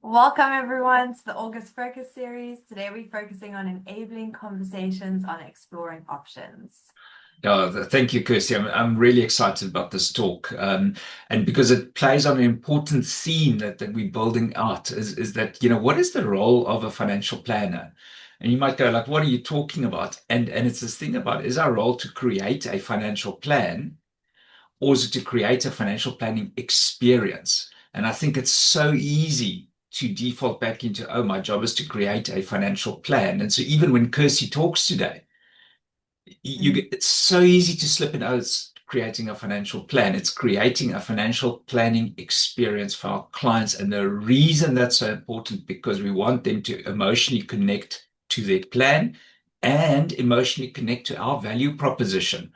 Welcome everyone to the August Focus series. Today we're focusing on enabling conversations on exploring options. Yeah, thank you, Kirsty. I'm really excited about this talk. And because it plays on an important theme that we're building out is that, what is the role of a financial planner? And you might go like, what are you talking about? And it's this thing about, is our role to create a financial plan, or is it to create a financial planning experience? And I think it's so easy to default back into, oh, my job is to create a financial plan. And so even when Kirsty talks today, it's so easy to slip in. Oh, it's creating a financial plan. It's creating a financial planning experience for our clients. And the reason that's so important, because we want them to emotionally connect to their plan and emotionally connect to our value proposition.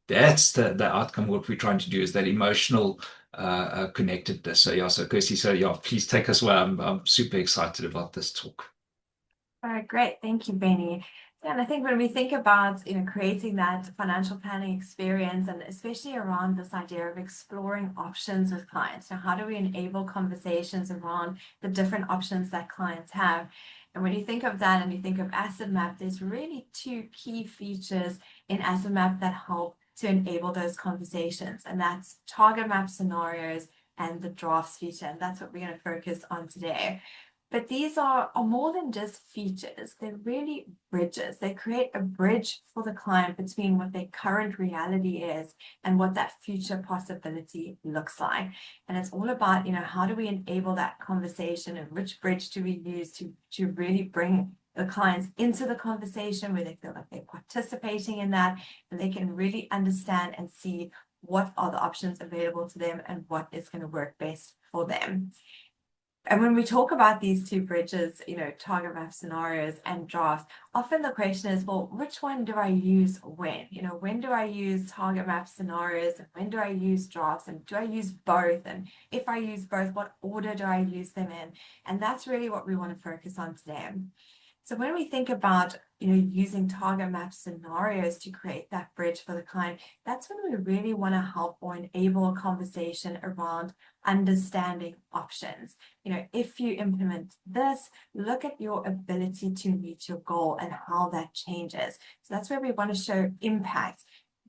That's the outcome. What we're trying to do is that emotional connectedness. So Kirsty, please take us away. I'm super excited about this talk. All right, great. Thank you, Benny. Yeah, and I think when we think about, creating that financial planning experience, and especially around this idea of exploring options with clients, how do we enable conversations around the different options that clients have? And when you think of that and you think of Asset Map, there's really two key features in Asset Map that help to enable those conversations, and that's target map scenarios and the drafts feature. And that's what we're going to focus on today. But these are more than just features. They're really bridges. They create a bridge for the client between what their current reality is and what that future possibility looks like. And it's all about, how do we enable that conversation, and which bridge do we use to really bring the clients into the conversation where they feel like they're participating in that, and they can really understand and see what are the options available to them and what is going to work best for them. And when we talk about these two bridges, target map scenarios and drafts, often the question is, well, which one do I use when? When do I use target map scenarios and when do I use drafts, and do I use both? And if I use both, what order do I use them in? And that's really what we want to focus on today. So when we think about, using target map scenarios to create that bridge for the client, that's when we really want to help or enable a conversation around understanding options. If you implement this, look at your ability to meet your goal and how that changes. So that's where we want to show impact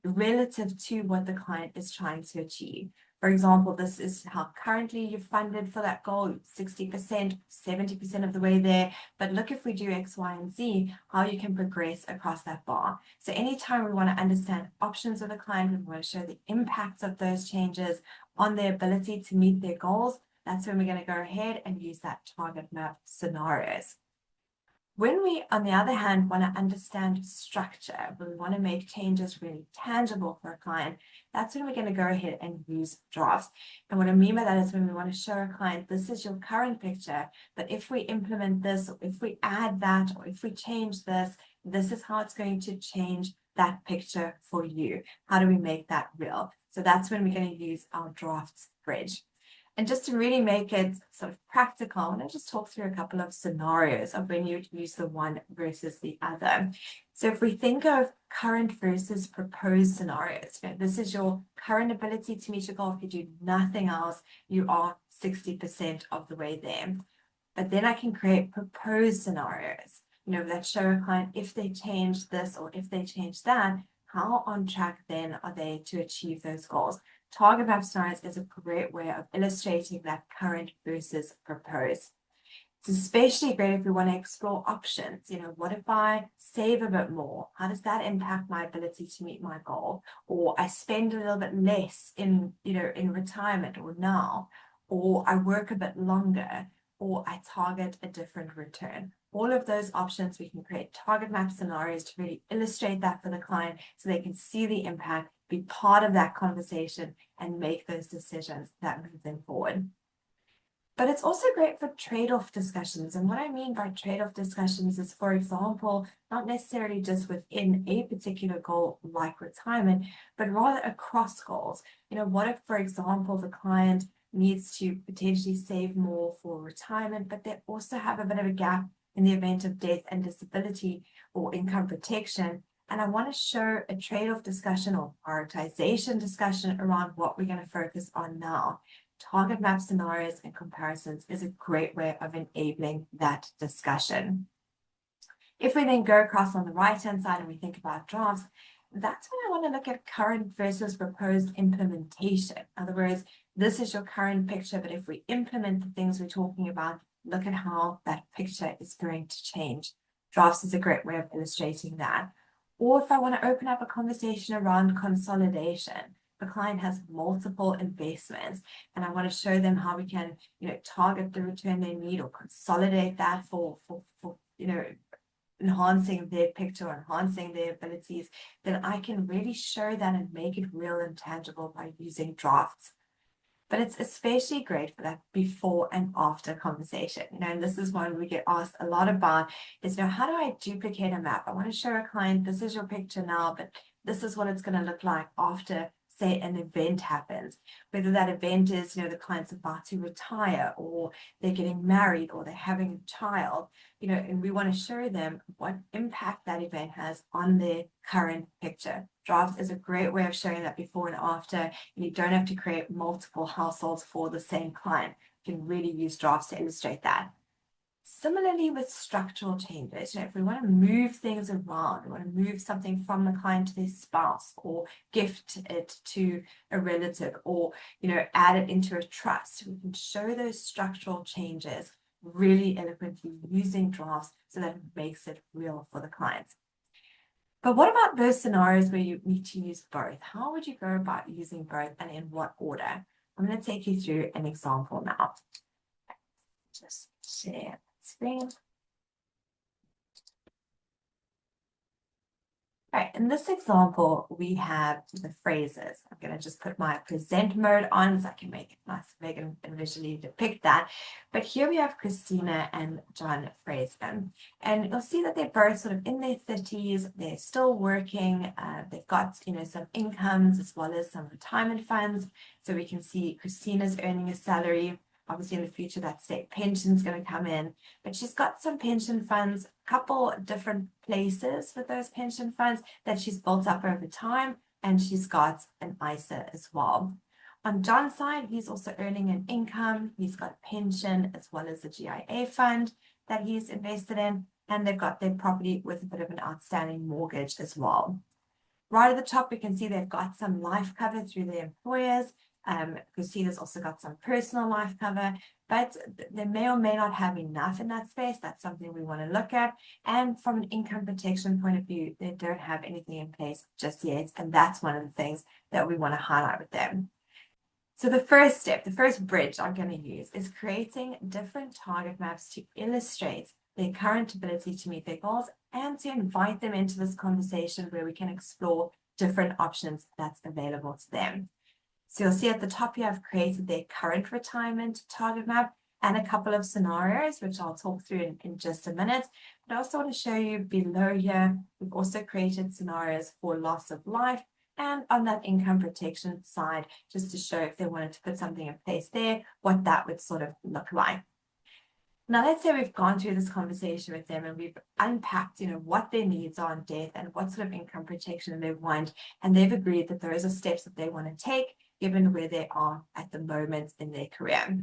relative to what the client is trying to achieve. For example, this is how currently you're funded for that goal, 60%, 70% of the way there. But look, if we do X, Y, and Z, how you can progress across that bar. So anytime we want to understand options of the client, we want to show the impact of those changes on their ability to meet their goals, that's when we're going to go ahead and use that target map scenarios. When we, on the other hand, want to understand structure, when we want to make changes really tangible for a client, that's when we're going to go ahead and use drafts. And what I mean by that is when we want to show a client, this is your current picture, but if we implement this, or if we add that, or if we change this, this is how it's going to change that picture for you. How do we make that real? So that's when we're going to use our drafts bridge. And just to really make it sort of practical, I want to just talk through a couple of scenarios of when you use the one versus the other. So if we think of current versus proposed scenarios, this is your current ability to meet your goal. If you do nothing else, you are 60% of the way there. But then I can create proposed scenarios, that show a client if they change this or if they change that, how on track then are they to achieve those goals? Target map scenarios is a great way of illustrating that current versus proposed. It's especially great if we want to explore options. What if I save a bit more? How does that impact my ability to meet my goal? Or I spend a little bit less in retirement or now, or I work a bit longer, or I target a different return. All of those options, we can create target map scenarios to really illustrate that for the client so they can see the impact, be part of that conversation, and make those decisions that move them forward. But it's also great for trade-off discussions. And what I mean by trade-off discussions is, for example, not necessarily just within a particular goal like retirement, but rather across goals. What if, for example, the client needs to potentially save more for retirement, but they also have a bit of a gap in the event of death and disability or income protection. And I want to show a trade-off discussion or prioritization discussion around what we're going to focus on now. target map scenarios and comparisons is a great way of enabling that discussion. If we then go across on the right-hand side and we think about drafts, that's when I want to look at current versus proposed implementation. In other words, this is your current picture, but if we implement the things we're talking about, look at how that picture is going to change. Drafts is a great way of illustrating that. Or if I want to open up a conversation around consolidation, the client has multiple investments and I want to show them how we can, target the return they need or consolidate that for enhancing their picture, enhancing their abilities, then I can really show that and make it real and tangible by using drafts. But it's especially great for that before and after conversation. And this is one we get asked a lot about is, how do I duplicate a map? I want to show a client, this is your picture now, but this is what it's going to look like after, say, an event happens. Whether that event is, the client's about to retire or they're getting married or they're having a child, and we want to show them what impact that event has on their current picture. Drafts is a great way of showing that before and after. You don't have to create multiple households for the same client. You can really use drafts to illustrate that. Similarly with structural changes, if we want to move things around, we want to move something from the client to their spouse or gift it to a relative or, add it into a trust, we can show those structural changes really eloquently using drafts so that it makes it real for the clients. But what about those scenarios where you need to use both? How would you go about using both and in what order? I'm going to take you through an example now. Just share screen. All right, in this example, we have the phrases. I'm going to just put my present mode on so I can make it nice, big, and visually depict that. But here we have Christina and John Fraser. And you'll see that they're both sort of in their 30s. They're still working. They've got, some incomes as well as some retirement funds. So we can see Christina's earning a salary. Obviously, in the future, that state pension is going to come in, but she's got some pension funds, a couple different places with those pension funds that she's built up over time, and she's got an ISA as well. On John's side, he's also earning an income. He's got a pension as well as a GIA fund that he's invested in, and they've got their property with a bit of an outstanding mortgage as well. Right at the top, we can see they've got some life cover through their employers. Christina's also got some personal life cover, but they may or may not have enough in that space. That's something we want to look at. And from an income protection point of view, they don't have anything in place just yet. And that's one of the things that we want to highlight with them. So the first step, the first bridge I'm going to use is creating different target maps to illustrate their current ability to meet their goals and to invite them into this conversation where we can explore different options that's available to them. So you'll see at the top, you have created their current retirement target map and a couple of scenarios, which I'll talk through in just a minute. But I also want to show you below here, we've also created scenarios for loss of life and on that income protection side, just to show if they wanted to put something in place there, what that would sort of look like. Now, let's say we've gone through this conversation with them and we've unpacked, what their needs are on death and what sort of income protection they want. And they've agreed that those are steps that they want to take, given where they are at the moment in their career.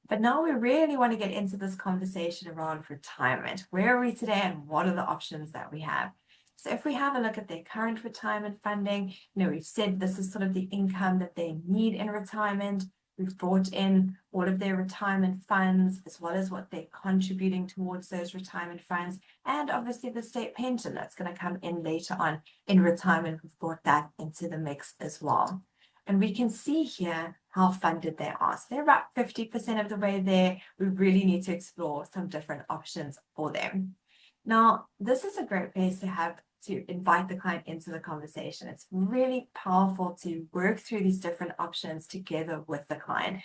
But now we really want to get into this conversation around retirement. Where are we today and what are the options that we have? So if we have a look at their current retirement funding, we've said this is sort of the income that they need in retirement. We've brought in all of their retirement funds, as well as what they're contributing towards those retirement funds, and obviously the state pension that's going to come in later on in retirement. We've brought that into the mix as well. And we can see here how funded they are. So they're about 50% of the way there. We really need to explore some different options for them. Now, this is a great place to invite the client into the conversation. It's really powerful to work through these different options together with the client.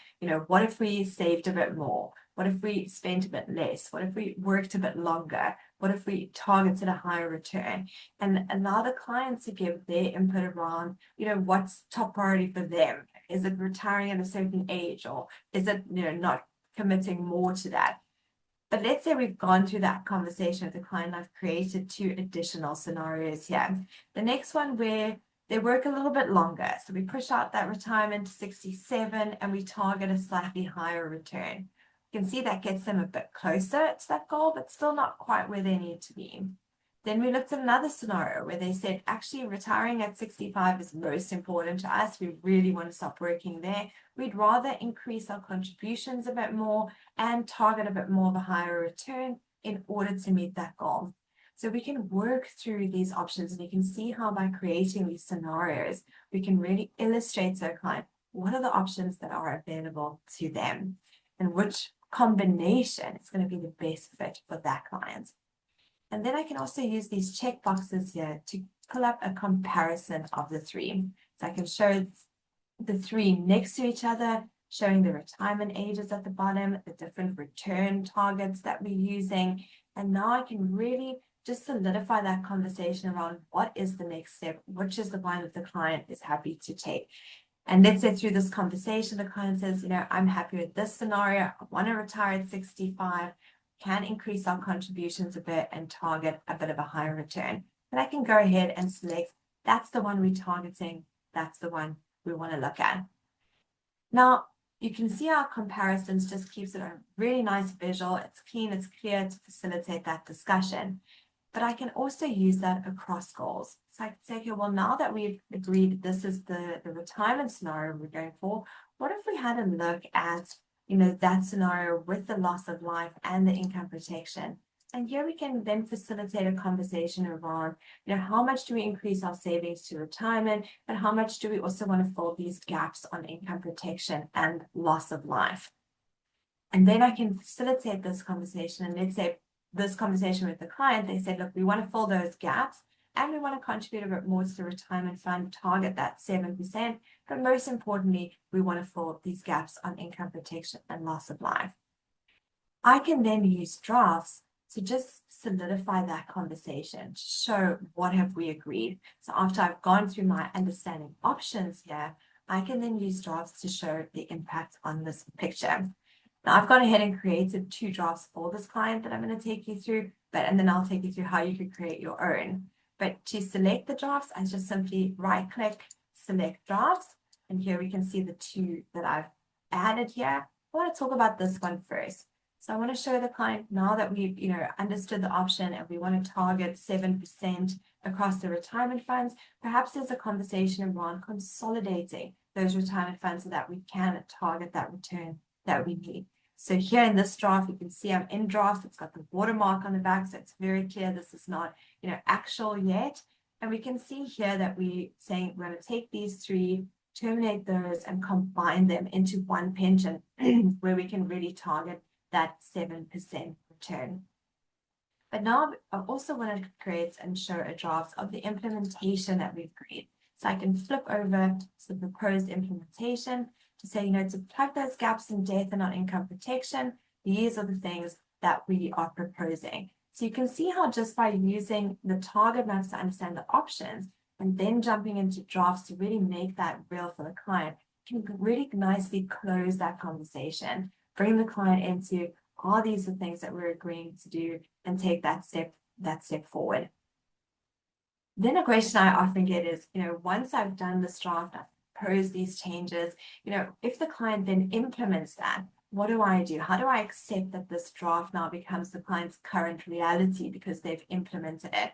What if we saved a bit more? What if we spent a bit less? What if we worked a bit longer? What if we targeted a higher return? And allow the client to give their input around, what's top priority for them? Is it retiring at a certain age, or is it, not committing more to that? But let's say we've gone through that conversation with the client. I've created 2 additional scenarios here. The next one where they work a little bit longer. So we push out that retirement to 67 and we target a slightly higher return. You can see that gets them a bit closer to that goal, but still not quite where they need to be. Then we looked at another scenario where they said, actually retiring at 65 is most important to us. We really want to stop working there. We'd rather increase our contributions a bit more and target a bit more of a higher return in order to meet that goal. So we can work through these options, and you can see how by creating these scenarios, we can really illustrate to a client what are the options that are available to them and which combination is going to be the best fit for that client. And then I can also use these check boxes here to pull up a comparison of the three. So I can show the three next to each other, showing the retirement ages at the bottom, the different return targets that we're using. And now I can really just solidify that conversation around what is the next step, which is the one that the client is happy to take. And let's say through this conversation, the client says, I'm happy with this scenario. I want to retire at 65, can increase our contributions a bit and target a bit of a higher return. But I can go ahead and select, that's the one we're targeting. That's the one we want to look at. Now, you can see our comparisons just keeps it a really nice visual. It's clean, it's clear to facilitate that discussion. But I can also use that across goals. So I can say, okay, well, now that we've agreed this is the retirement scenario we're going for, what if we had a look at, that scenario with the loss of life and the income protection? And here we can then facilitate a conversation around, how much do we increase our savings to retirement, but how much do we also want to fill these gaps on income protection and loss of life? And then I can facilitate this conversation. And let's say this conversation with the client, they said, look, we want to fill those gaps and we want to contribute a bit more to the retirement fund, target that 7%. But most importantly, we want to fill these gaps on income protection and loss of life. I can then use drafts to just solidify that conversation, to show what have we agreed. So after I've gone through my understanding options here, I can then use drafts to show the impact on this picture. Now I've gone ahead and created 2 drafts for this client that I'm going to take you through, and then I'll take you through how you could create your own. But to select the drafts, I just simply right click, select drafts, and here we can see the 2 that I've added here. I want to talk about this one first. So I want to show the client now that we've understood the option and we want to target 7% across the retirement funds. Perhaps there's a conversation around consolidating those retirement funds so that we can target that return that we need. So here in this draft, you can see I'm in draft. It's got the watermark on the back, so it's very clear this is not actual yet. And we can see here that we're saying we're going to take these 3, terminate those, and combine them into one pension where we can really target that 7% return. But now I also want to create and show a draft of the implementation that we've created. So I can flip over to the proposed implementation to say, to plug those gaps in death and on income protection, these are the things that we are proposing. So you can see how just by using the target maps to understand the options and then jumping into drafts to really make that real for the client, can really nicely close that conversation, bring the client into, are these the things that we're agreeing to do, and take that step forward. Then a question I often get is, once I've done this draft, I've proposed these changes, if the client then implements that, what do I do? How do I accept that this draft now becomes the client's current reality because they've implemented it?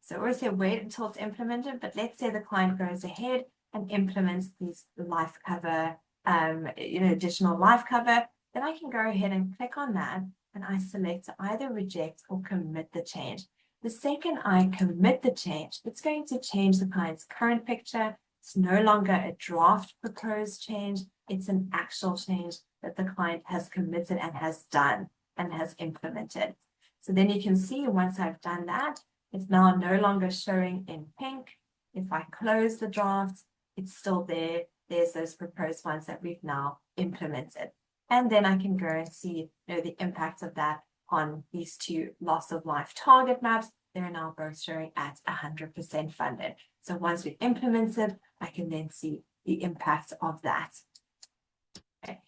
So I always say wait until it's implemented, but let's say the client goes ahead and implements these life cover, additional life cover, then I can go ahead and click on that and I select to either reject or commit the change. The second I commit the change, it's going to change the client's current picture. It's no longer a draft proposed change. It's an actual change that the client has committed and has done and has implemented. So then you can see once I've done that, it's now no longer showing in pink. If I close the draft, it's still there. There's those proposed ones that we've now implemented. And then I can go and see the impact of that on these 2 loss of life target maps. They're now both showing at 100% funded. So once we've implemented, I can then see the impact of that. Okay.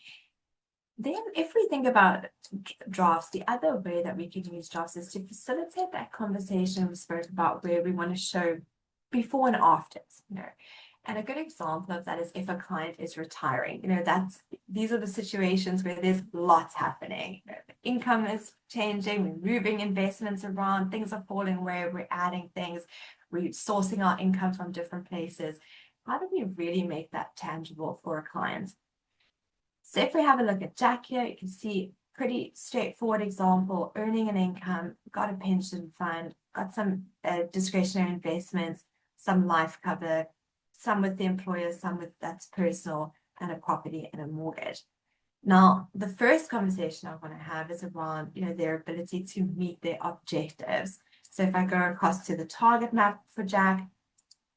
Then if we think about drafts, the other way that we can use drafts is to facilitate that conversation we spoke about where we want to show before and afters, And a good example of that is if a client is retiring, these are the situations where there's lots happening. The income is changing, we're moving investments around, things are falling away, we're adding things, we're sourcing our income from different places. How do we really make that tangible for a client? So if we have a look at Jack here, you can see pretty straightforward example, earning an income, got a pension fund, got some discretionary investments, some life cover, some with the employer, some with that's personal, and a property and a mortgage. Now, the first conversation I want to have is around, their ability to meet their objectives. So if I go across to the target map for Jack,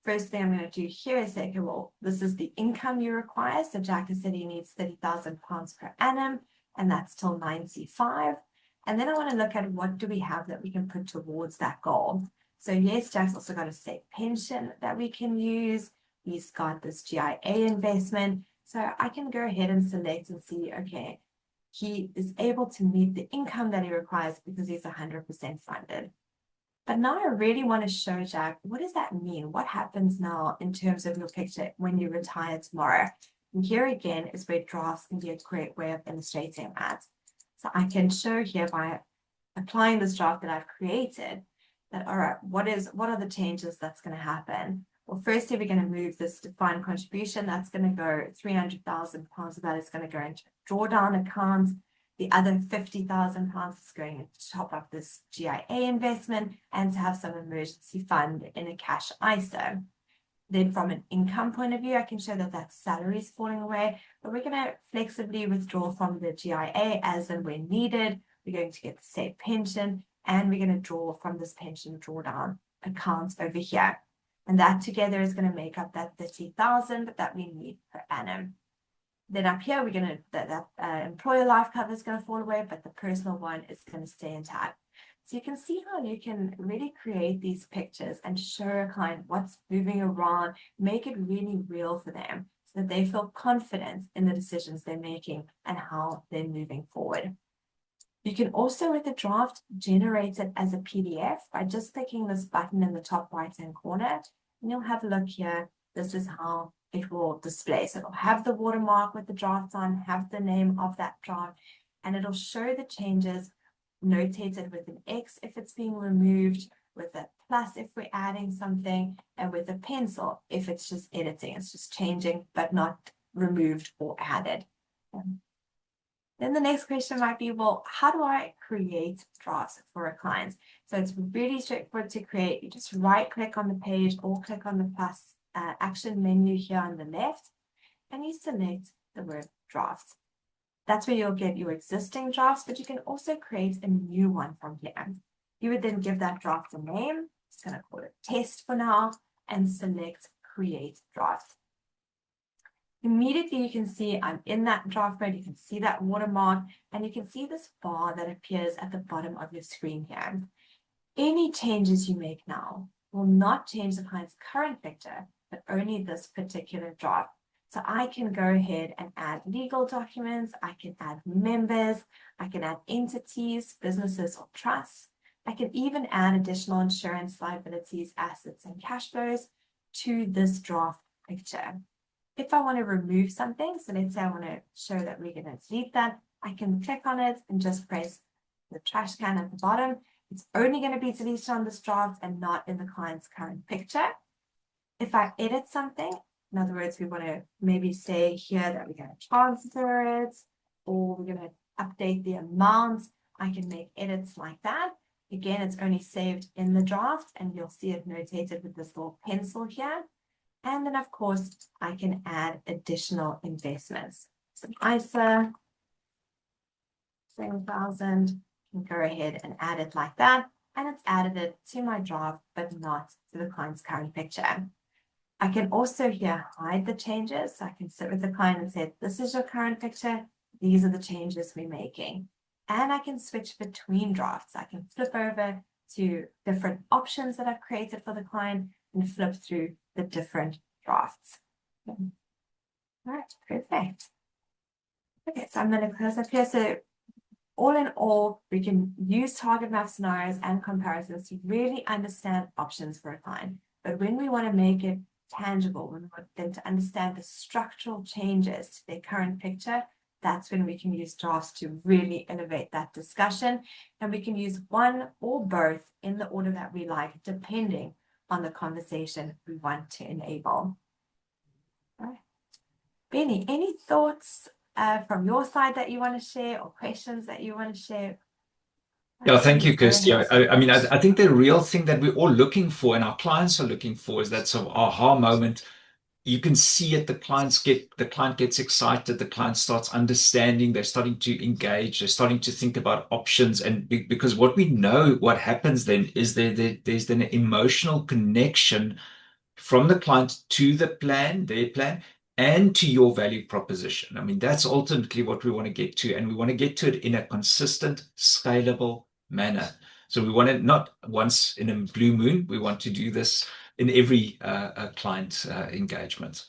first thing I'm going to do here is say, okay, well, this is the income you require. So Jack has said he needs £30,000 per annum, and that's till 95. And then I want to look at what do we have that we can put towards that goal. So yes, Jack's also got a state pension that we can use. He's got this GIA investment. So I can go ahead and select and see, okay, he is able to meet the income that he requires because he's 100% funded. But now I really want to show Jack, what does that mean? What happens now in terms of your picture when you retire tomorrow? And here again is where drafts can be a great way of illustrating that. So I can show here by applying this draft that I've created that, all right, what are the changes that's going to happen? Well, firstly, we're going to move this defined contribution. That's going to go £300,000 of that is going to go into drawdown account. The other £50,000 is going to top up this GIA investment and to have some emergency fund in a cash ISA. Then from an income point of view, I can show that salary is falling away, but we're going to flexibly withdraw from the GIA as and when needed. We're going to get the state pension, and we're going to draw from this pension drawdown account over here. And that together is going to make up that 30,000 that we need per annum. Then up here, we're going to, that employer life cover is going to fall away, but the personal one is going to stay intact. So you can see how you can really create these pictures and show a client what's moving around, make it really real for them so that they feel confident in the decisions they're making and how they're moving forward. You can also, with the draft, generate it as a PDF by just clicking this button in the top right-hand corner, and you'll have a look here. This is how it will display. So it'll have the watermark with the draft on, have the name of that draft, and it'll show the changes notated with an X if it's being removed, with a plus if we're adding something, and with a pencil if it's just editing. It's just changing, but not removed or added. Then the next question might be, well, how do I create drafts for a client? So it's really straightforward to create. You just right click on the page or click on the plus action menu here on the left, and you select the word draft. That's where you'll get your existing drafts, but you can also create a new one from here. You would then give that draft a name. Just going to call it test for now and select create draft. Immediately you can see I'm in that draft mode. You can see that watermark, and you can see this bar that appears at the bottom of your screen here. Any changes you make now will not change the client's current picture, but only this particular draft. So I can go ahead and add legal documents, I can add members, I can add entities, businesses or trusts. I can even add additional insurance liabilities, assets and cash flows to this draft picture. If I want to remove something, so let's say I want to show that we're going to delete that, I can click on it and just press the trash can at the bottom. It's only going to be deleted on this draft and not in the client's current picture. If I edit something, in other words, we want to maybe say here that we're going to transfer it, or we're going to update the amount, I can make edits like that. Again, it's only saved in the draft, and you'll see it notated with this little pencil here. And then, of course, I can add additional investments. So ISA, 7,000, can go ahead and add it like that. And it's added it to my draft, but not to the client's current picture. I can also here hide the changes. So I can sit with the client and say, this is your current picture. These are the changes we're making. And I can switch between drafts. I can flip over to different options that I've created for the client and flip through the different drafts. All right, perfect. Okay, so I'm going to close up here. So all in all, we can use target map scenarios and comparisons to really understand options for a client. But when we want to make it tangible, when we want them to understand the structural changes to their current picture, that's when we can use drafts to really elevate that discussion. And we can use one or both in the order that we like, depending on the conversation we want to enable. All right. Benny, any thoughts from your side that you want to share, or questions that you want to share? Yeah, thank you, Please go Kirsty. ahead. I mean, I think the real thing that we're all looking for and our clients are looking for is that sort of aha moment. You can see it, the client gets excited, the client starts understanding, they're starting to engage, they're starting to think about options. And because what we know, what happens then is there's then an emotional connection from the client to the plan, their plan, and to your value proposition. I mean, that's ultimately what we want to get to. And we want to get to it in a consistent, scalable manner. So we want it not once in a blue moon. We want to do this in every client engagement.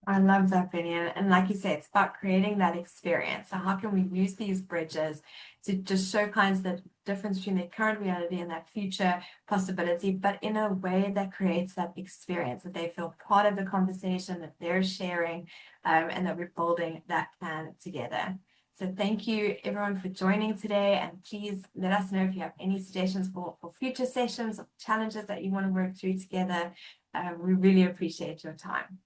I love that, Benny. And like you said, it's about creating that experience. So how can we use these bridges to just show clients the difference between their current reality and that future possibility, but in a way that creates that experience, that they feel part of the conversation, that they're sharing, and that we're building that plan together. So thank you everyone for joining today, and please let us know if you have any suggestions for future sessions or challenges that you want to work through together. We really appreciate your time.